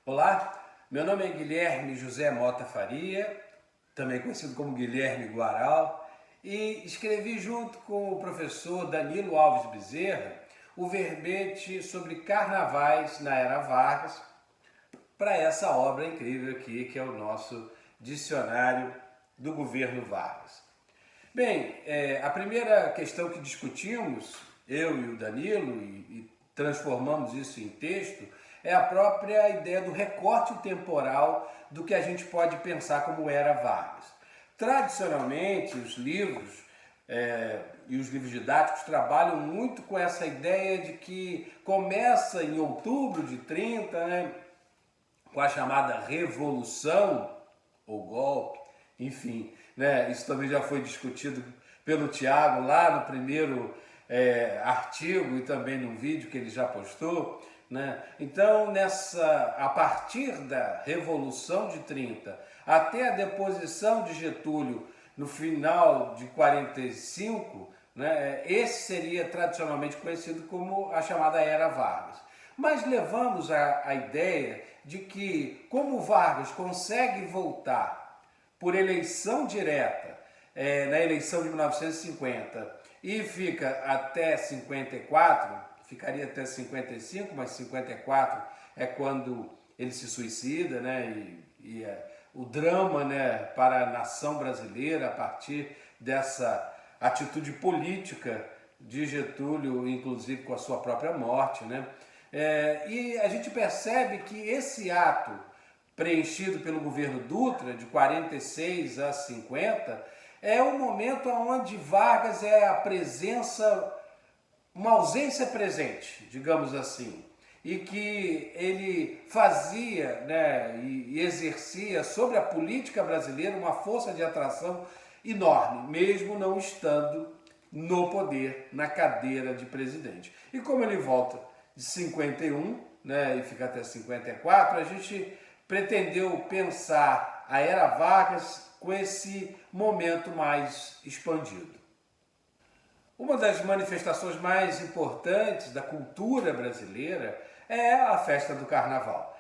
Olá, meu nome é Guilherme José Mota Faria, também conhecido como Guilherme Guaral, e escrevi junto com o professor Danilo Alves Bezerra o verbete sobre carnavais na Era Vargas para essa obra incrível aqui que é o nosso dicionário do governo Vargas. Bem, a primeira questão que discutimos, eu e o Danilo, e transformamos isso em texto, é a própria ideia do recorte temporal do que a gente pode pensar como era Vargas. Tradicionalmente, os livros e os livros didáticos trabalham muito com essa ideia de que começa em outubro de 30, né, com a chamada Revolução, ou golpe, enfim, né, isso também já foi discutido pelo Tiago lá no primeiro artigo e também no vídeo que ele já postou, né? Então, a partir da Revolução de 30 até a deposição de Getúlio no final de 45, né, esse seria tradicionalmente conhecido como a chamada Era Vargas. Mas levamos a ideia de que, como Vargas consegue voltar por eleição direta na eleição de 1950 e fica até 54, ficaria até 55, mas 54 é quando ele se suicida, né? O drama, né, para a nação brasileira a partir dessa atitude política de Getúlio, inclusive com a sua própria morte, né? E a gente percebe que esse ato preenchido pelo governo Dutra, de 46 a 50, é um momento onde Vargas é a presença, uma ausência presente, digamos assim, e que ele fazia, né, e exercia sobre a política brasileira uma força de atração enorme, mesmo não estando no poder, na cadeira de presidente. E como ele volta de 51, né, e fica até 54, a gente pretendeu pensar a Era Vargas com esse momento mais expandido. Uma das manifestações mais importantes da cultura brasileira é a festa do Carnaval.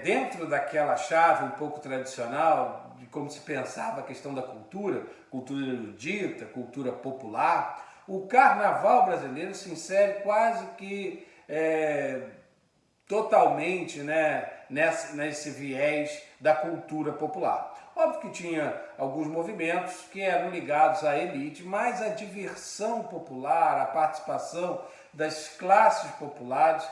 Dentro daquela chave um pouco tradicional de como se pensava a questão da cultura, cultura erudita, cultura popular, o Carnaval brasileiro se insere quase que totalmente, né, nesse viés da cultura popular. Óbvio que tinha alguns movimentos que eram ligados à elite, mas a diversão popular, a participação das classes populares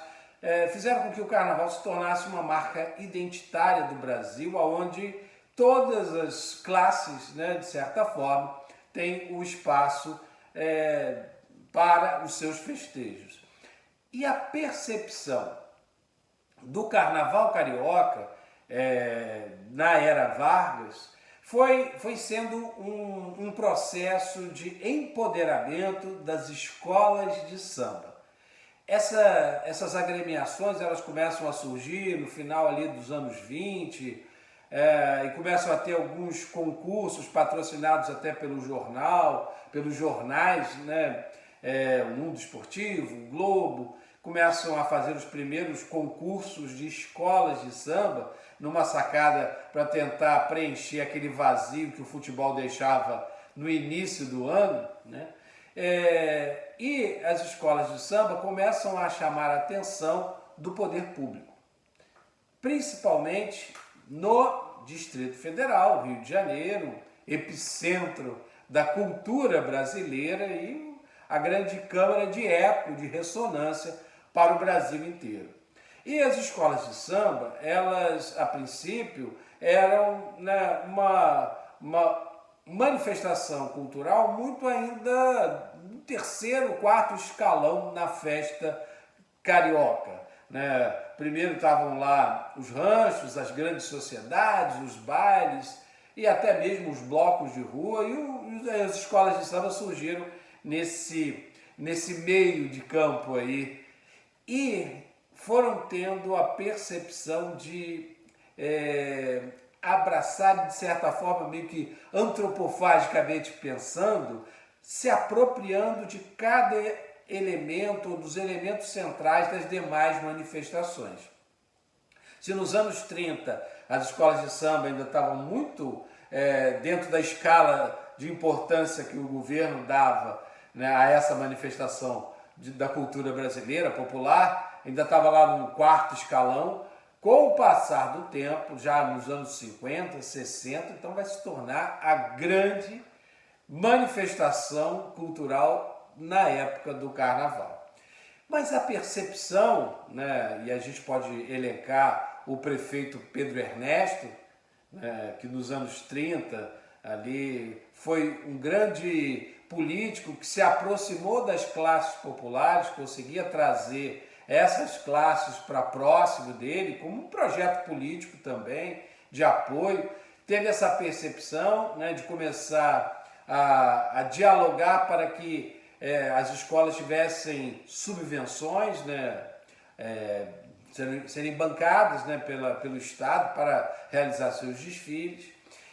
fizeram com que o Carnaval se tornasse uma marca identitária do Brasil, onde todas as classes, né, de certa forma, têm o espaço para os seus festejos. E a percepção do Carnaval carioca na Era Vargas foi sendo um processo de empoderamento das escolas de samba. Essas agremiações elas começam a surgir no final ali dos anos 20 e começam a ter alguns concursos patrocinados até pelo jornal, pelos jornais, né? O Mundo Esportivo, o Globo, começam a fazer os primeiros concursos de escolas de samba, numa sacada para tentar preencher aquele vazio que o futebol deixava no início do ano, né? E as escolas de samba começam a chamar a atenção do poder público, principalmente no Distrito Federal, Rio de Janeiro, epicentro da cultura brasileira e a grande câmara de eco, de ressonância para o Brasil inteiro. E as escolas de samba, elas, a princípio, eram, né, uma manifestação cultural muito ainda no terceiro, quarto escalão na festa carioca, né? Primeiro estavam lá os ranchos, as grandes sociedades, os bailes e até mesmo os blocos de rua, e as escolas de samba surgiram nesse meio de campo aí, e foram tendo a percepção de abraçar, de certa forma, meio que antropofagicamente pensando, se apropriando de cada elemento, ou dos elementos centrais das demais manifestações. Se nos anos 30 as escolas de samba ainda estavam muito dentro da escala de importância que o governo dava, né, a essa manifestação da cultura brasileira popular, ainda estava lá no quarto escalão. Com o passar do tempo, já nos anos 50, 60, então vai se tornar a grande manifestação cultural na época do carnaval. Mas a percepção, né, e a gente pode elencar o prefeito Pedro Ernesto, né, que nos anos 30 ali foi um grande político que se aproximou das classes populares, conseguia trazer essas classes para próximo dele, como um projeto político também, de apoio. Teve essa percepção, né, de começar a dialogar para que as escolas tivessem subvenções, né, serem bancadas, né, pelo Estado para realizar seus desfiles.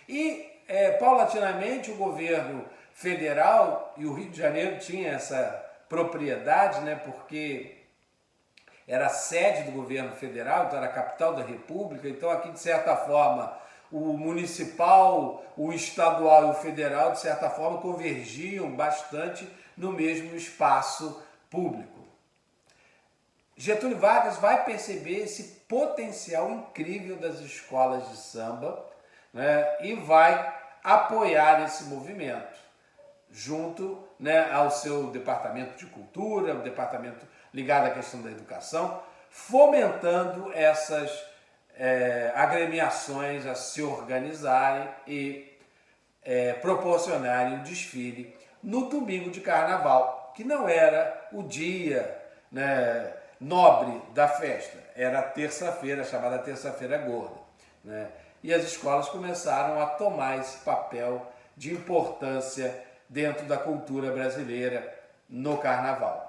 E, paulatinamente, o governo federal, e o Rio de Janeiro tinha essa propriedade, né, porque era a sede do governo federal, então era a capital da República, então aqui, de certa forma, o municipal, o estadual e o federal, de certa forma, convergiam bastante no mesmo espaço público. Getúlio Vargas vai perceber esse potencial incrível das escolas de samba, né, e vai apoiar esse movimento, junto, né, ao seu departamento de cultura, o departamento ligado à questão da educação, fomentando essas agremiações a se organizarem e proporcionarem o desfile no domingo de carnaval, que não era o dia, né, nobre da festa, era a terça-feira, chamada Terça-feira Gorda, né? E as escolas começaram a tomar esse papel de importância dentro da cultura brasileira no carnaval.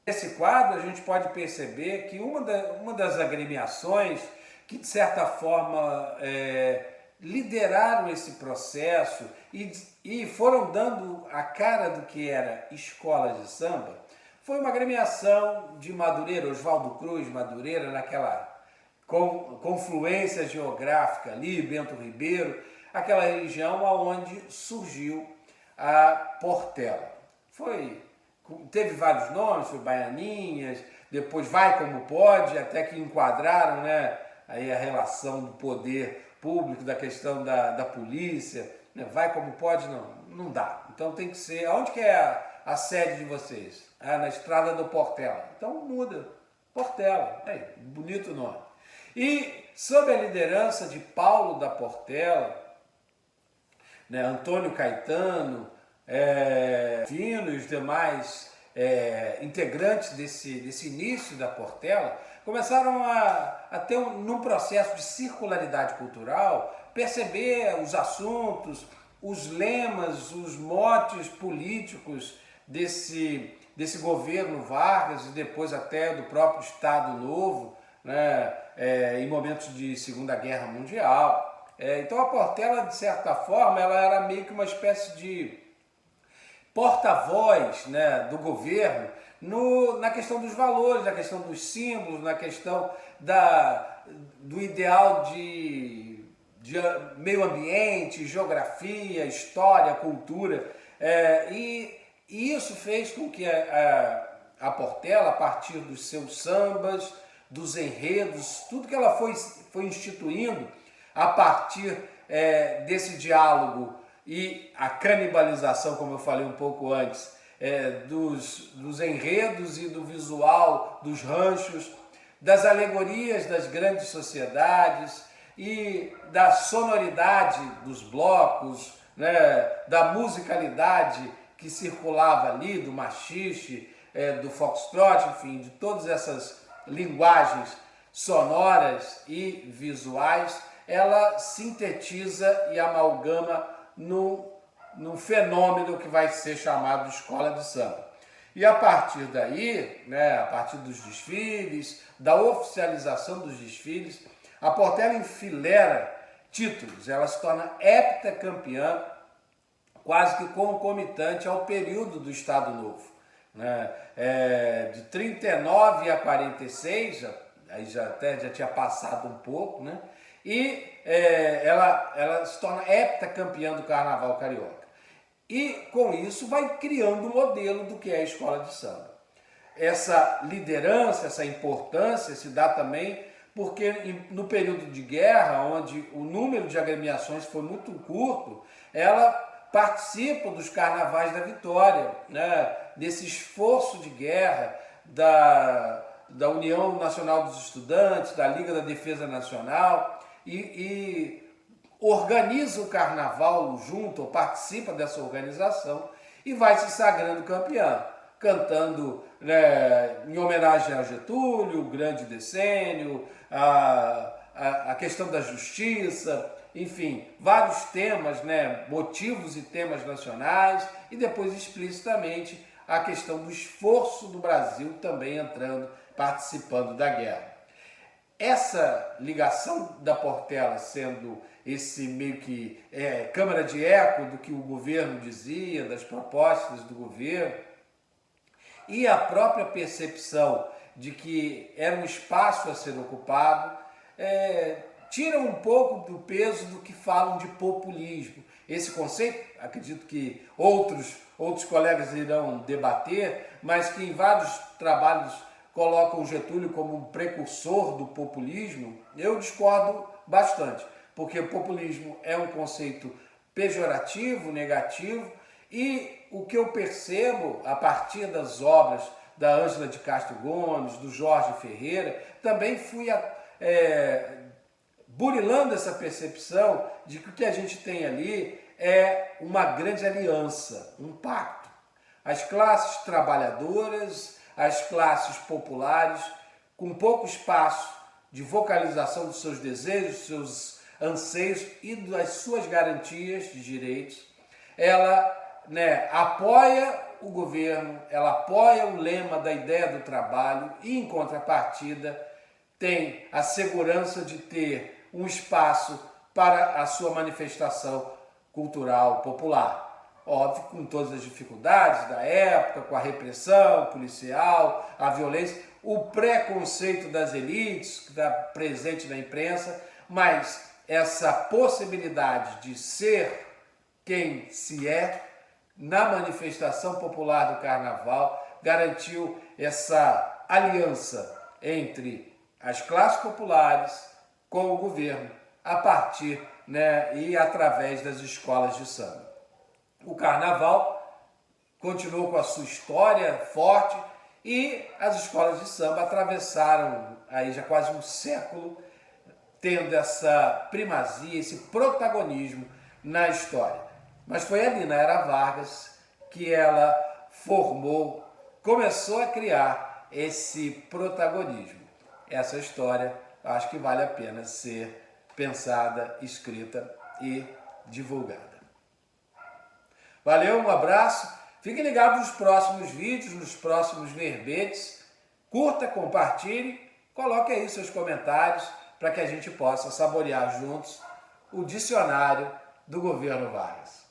Nesse quadro, a gente pode perceber que uma das agremiações que, de certa forma, lideraram esse processo e foram dando a cara do que era escola de samba, foi uma agremiação de Madureira, Oswaldo Cruz, Madureira, naquela confluência geográfica ali, Bento Ribeiro, aquela região onde surgiu a Portela. Teve vários nomes, foi Baianinhas, depois Vai Como Pode, até que enquadraram, né, aí a relação do poder público, da questão da polícia, né? Vai Como Pode, não dá. Então tem que ser, aonde que é a sede de vocês? Na Estrada do Portela. Então muda, Portela, bonito nome. E sob a liderança de Paulo da Portela, né, Antônio Caetano, Fino e os demais integrantes desse início da Portela, começaram a ter, num processo de circularidade cultural, perceber os assuntos, os lemas, os motes políticos desse governo Vargas e depois até do próprio Estado Novo, né, em momentos de Segunda Guerra Mundial. Então a Portela, de certa forma, ela era meio que uma espécie de porta-voz, né, do governo na questão dos valores, na questão dos símbolos, na questão do ideal de meio ambiente, geografia, história, cultura. E isso fez com que a Portela, a partir dos seus sambas, dos enredos, tudo que ela foi instituindo a partir desse diálogo e a canibalização, como eu falei um pouco antes, dos enredos e do visual dos ranchos, das alegorias das grandes sociedades e da sonoridade dos blocos, né, da musicalidade que circulava ali, do machixe, do foxtrot, enfim, de todas essas linguagens sonoras e visuais, ela sintetiza e amalgama num fenômeno que vai ser chamado de escola de samba. E a partir daí, né, a partir dos desfiles, da oficialização dos desfiles, a Portela enfileira títulos, ela se torna heptacampeã, quase que concomitante ao período do Estado Novo, né? De 39 a 46, aí já tinha passado um pouco, né? E ela se torna heptacampeã do Carnaval Carioca. E com isso vai criando um modelo do que é a escola de samba. Essa liderança, essa importância se dá também porque no período de guerra, onde o número de agremiações foi muito curto, ela participa dos carnavais da vitória, né? Desse esforço de guerra da União Nacional dos Estudantes, da Liga da Defesa Nacional, e organiza o carnaval junto, ou participa dessa organização, e vai se sagrando campeã, cantando, né, em homenagem a Getúlio, o grande decênio, a questão da justiça, enfim, vários temas, né, motivos e temas nacionais, e depois explicitamente a questão do esforço do Brasil também entrando, participando da guerra. Essa ligação da Portela sendo esse meio que câmara de eco do que o governo dizia, das propostas do governo, e a própria percepção de que era um espaço a ser ocupado, tira um pouco do peso do que falam de populismo. Esse conceito, acredito que outros colegas irão debater, mas que em vários trabalhos colocam o Getúlio como um precursor do populismo, eu discordo bastante, porque populismo é um conceito pejorativo, negativo, e o que eu percebo a partir das obras da Ângela de Castro Gomes, do Jorge Ferreira, também fui burilando essa percepção de que o que a gente tem ali é uma grande aliança, um pacto. As classes trabalhadoras, as classes populares, com pouco espaço de vocalização dos seus desejos, dos seus anseios e das suas garantias de direitos, ela apoia o governo, ela apoia o lema da ideia do trabalho e, em contrapartida, tem a segurança de ter um espaço para a sua manifestação cultural popular. Óbvio, com todas as dificuldades da época, com a repressão policial, a violência, o preconceito das elites, que está presente na imprensa, mas essa possibilidade de ser quem se é na manifestação popular do Carnaval garantiu essa aliança entre as classes populares com o governo, a partir e através das escolas de samba. O Carnaval continuou com a sua história forte e as escolas de samba atravessaram aí já quase um século tendo essa primazia, esse protagonismo na história. Mas foi ali na Era Vargas que ela começou a criar esse protagonismo. Essa história acho que vale a pena ser pensada, escrita e divulgada. Valeu, um abraço. Fiquem ligados nos próximos vídeos, nos próximos verbetes. Curta, compartilhe, coloque aí seus comentários para que a gente possa saborear juntos o dicionário do governo Vargas.